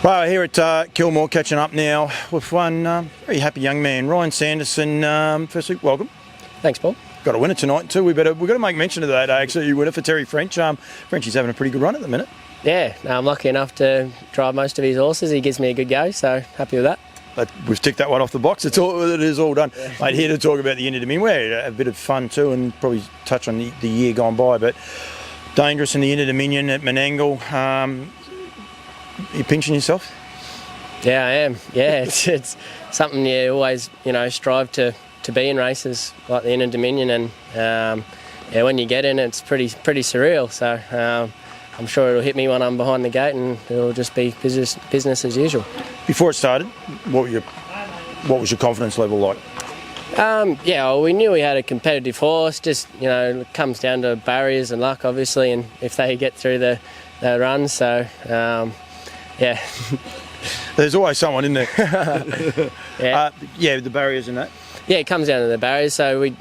Right, here at Kilmore, catching up now with one very happy young man, Ryan Sanderson. Firstly, welcome. Thanks, Paul. Got a winner tonight too. We've got to make mention of that. Actually, you winner for Terry French. Frenchie's having a pretty good run at the minute. Yeah, I'm lucky enough to drive most of his horses. He gives me a good go, so happy with that. But we've ticked that one off the box. It is all done. Yeah. Mate, here to talk about the Inter Dominion. We had a bit of fun too, and probably touch on the year gone by. But Dangerous in the Inter Dominion at Menangle. You pinching yourself? Yeah, I am. Yeah, it's something you always strive to be in races like the Inter Dominion, and yeah, when you get in, it's pretty surreal. So I'm sure it'll hit me when I'm behind the gate, and it'll just be business as usual. Before it started, what was your confidence level like? Yeah, well, we knew we had a competitive horse. Just it comes down to barriers and luck, obviously, and if they get through the runs. So yeah. There's always someone in there. Yeah. The barriers and that. Yeah, it comes down to the barriers. So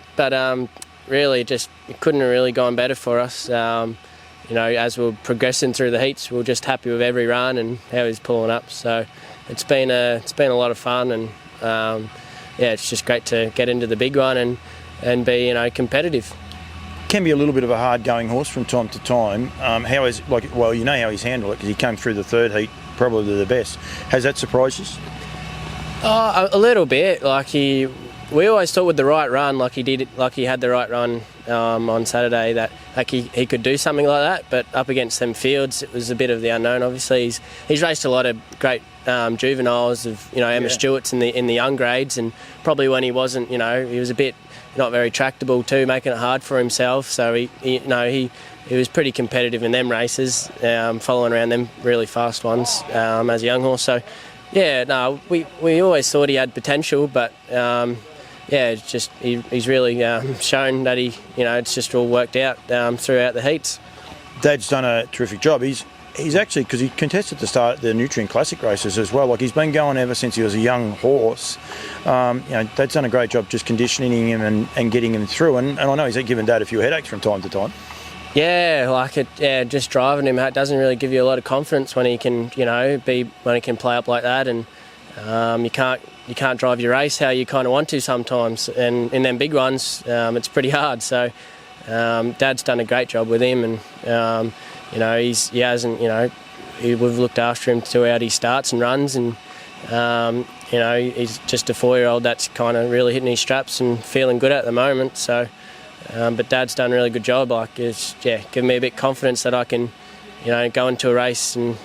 really, just it couldn't have really gone better for us. As we were progressing through the heats, we were just happy with every run and how he's pulling up. So it's been a lot of fun, and it's just great to get into the big one and be competitive. Can be a little bit of a hard-going horse from time to time. How he's handled it, because he came through the third heat probably the best. Has that surprised us? A little bit. We always thought with the right run, he had the right run on Saturday, that he could do something like that. But up against them fields, it was a bit of the unknown. Obviously, he's raced a lot of great juveniles of Emma Stewart's in the young grades, and probably when he wasn't, he was a bit not very tractable too, making it hard for himself. So he was pretty competitive in them races, following around them really fast ones as a young horse. So yeah, no, we always thought he had potential, but it's just he's really shown that it's just all worked out throughout the heats. Dad's done a terrific job. He's actually, because he contested the Nutrient Classic races as well. He's been going ever since he was a young horse. Dad's done a great job just conditioning him and getting him through. And I know he's given Dad a few headaches from time to time. Yeah, just driving him doesn't really give you a lot of confidence when he can, when he can play up like that, and you can't drive your race how you kind of want to sometimes. And in them big ones, it's pretty hard. So Dad's done a great job with him, and we've looked after him throughout his starts and runs, and he's just a 4-year-old that's kind of really hitting his straps and feeling good at the moment. So, but Dad's done a really good job. It's given me a bit of confidence that I can, go into a race and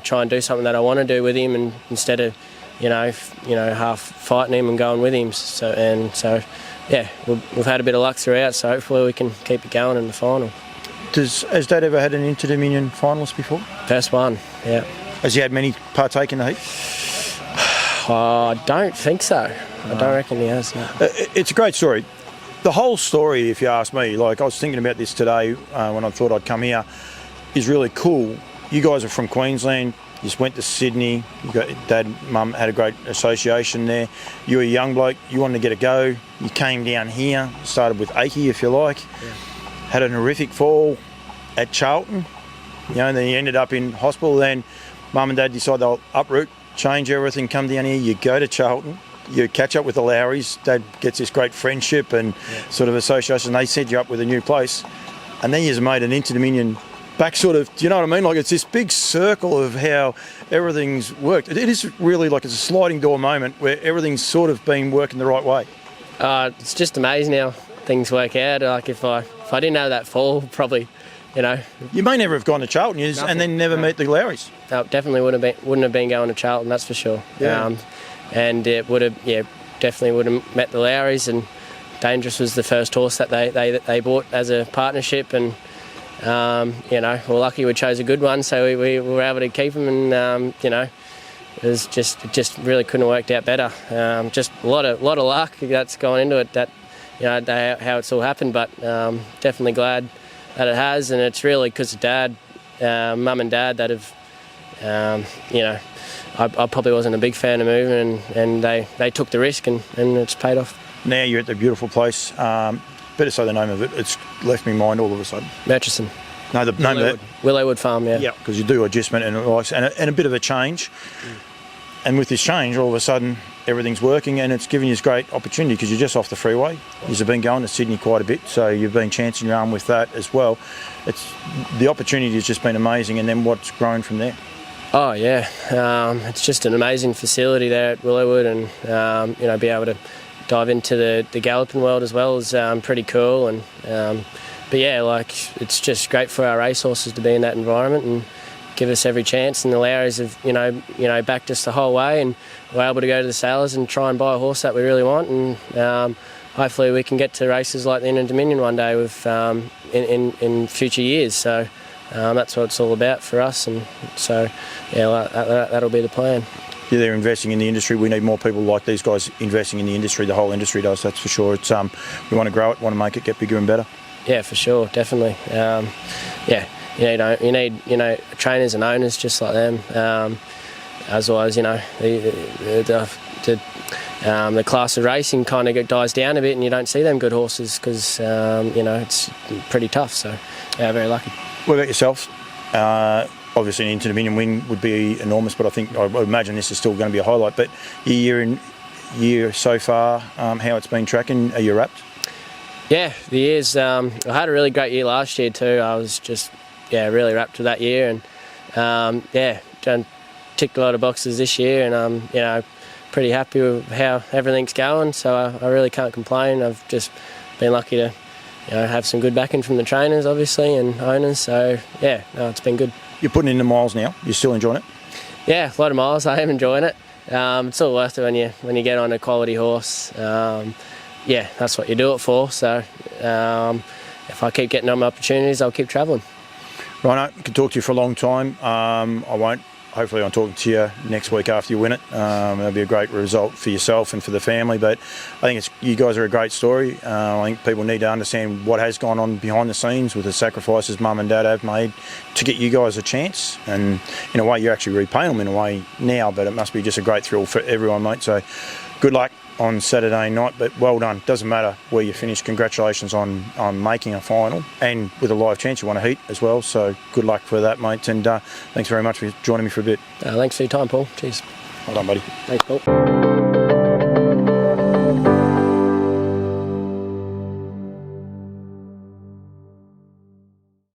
try and do something that I want to do with him, and instead of half fighting him and going with him. So we've had a bit of luck throughout. So hopefully we can keep it going in the final. Has Dad ever had an Inter Dominion finalist before? First one, yeah. Has he had many partake in the heat? I don't think so. No. I don't reckon he has. No. It's a great story. The whole story, if you ask me, I was thinking about this today when I thought I'd come here, is really cool. You guys are from Queensland. You just went to Sydney. You got Dad, Mum had a great association there. You were a young bloke. You wanted to get a go. You came down here. Started with achy, if you like. Yeah. Had an horrific fall at Charlton, and then you ended up in hospital. Then Mum and Dad decide they'll uproot, change everything, come down here. You go to Charlton, you catch up with the Lowrys. Dad gets this great friendship and sort of association. They set you up with a new place, and then you've made an Inter Dominion back sort of. Do you know what I mean? It's this big circle of how everything's worked. It is really it's a sliding door moment where everything's sort of been working the right way. It's just amazing how things work out. If I didn't have that fall, probably, You may never have gone to Charlton and then never met the Lowrys. No, definitely wouldn't have been going to Charlton, that's for sure. Yeah. And it would have, definitely would have met the Lowrys, and Dangerous was the first horse that they bought as a partnership, and we're lucky we chose a good one, so we were able to keep him, and it just really couldn't have worked out better. Just a lot of luck that's gone into it, that how it's all happened, but definitely glad that it has, and it's really because of Dad, Mum and Dad that have, I probably wasn't a big fan of moving, and they took the risk, and it's paid off. Now you're at the beautiful place, better say the name of it, it's left me mind all of a sudden. Murchison. No, Willowwood Farm, yeah. Yeah, because you do adjustment and a bit of a change. And with this change, all of a sudden, everything's working, and it's giving you this great opportunity because you're just off the freeway. You've been going to Sydney quite a bit, so you've been chancing your arm with that as well. The opportunity has just been amazing, and then what's grown from there? Oh yeah, it's just an amazing facility there at Willowwood, and be able to dive into the galloping world as well is pretty cool. And but yeah, it's just great for our racehorses to be in that environment and give us every chance. And the Lowrys have backed us the whole way, and we're able to go to the sales and try and buy a horse that we really want. And hopefully we can get to races like the Inter Dominion one day with in future years. So. That's what it's all about for us, and so yeah, that'll be the plan. Yeah, they're investing in the industry. We need more people like these guys investing in the industry. The whole industry does, that's for sure. It's we want to grow it, want to make it get bigger and better. Yeah, for sure, definitely. You need trainers and owners just like them. Otherwise, the class of racing kind of dies down a bit, and you don't see them good horses because it's pretty tough. So yeah, very lucky. What about yourself? Obviously, an Inter Dominion win would be enormous, but I would imagine this is still going to be a highlight. But year so far, how it's been tracking, are you wrapped? Yeah, the years. I had a really great year last year too. I was just really wrapped with that year, and ticked a lot of boxes this year, and I'm pretty happy with how everything's going. So I really can't complain. I've just been lucky to have some good backing from the trainers, obviously, and owners. So yeah, no, it's been good. You're putting in the miles now. You're still enjoying it? Yeah, a lot of miles. I am enjoying it. It's all worth it when you get on a quality horse. That's what you do it for. So if I keep getting on opportunities, I'll keep travelling. Ryan, I can talk to you for a long time. I won't. Hopefully I'm talking to you next week after you win it. That'll be a great result for yourself and for the family. But I think you guys are a great story. I think people need to understand what has gone on behind the scenes with the sacrifices Mum and Dad have made to get you guys a chance. And in a way, you're actually repaying them in a way now, but it must be just a great thrill for everyone, mate. So good luck on Saturday night, but well done. Doesn't matter where you finish. Congratulations on making a final, and with a live chance you want a heat as well. So good luck for that, mate, and thanks very much for joining me for a bit. Thanks for your time, Paul. Cheers. Well done, buddy. Thanks, Paul.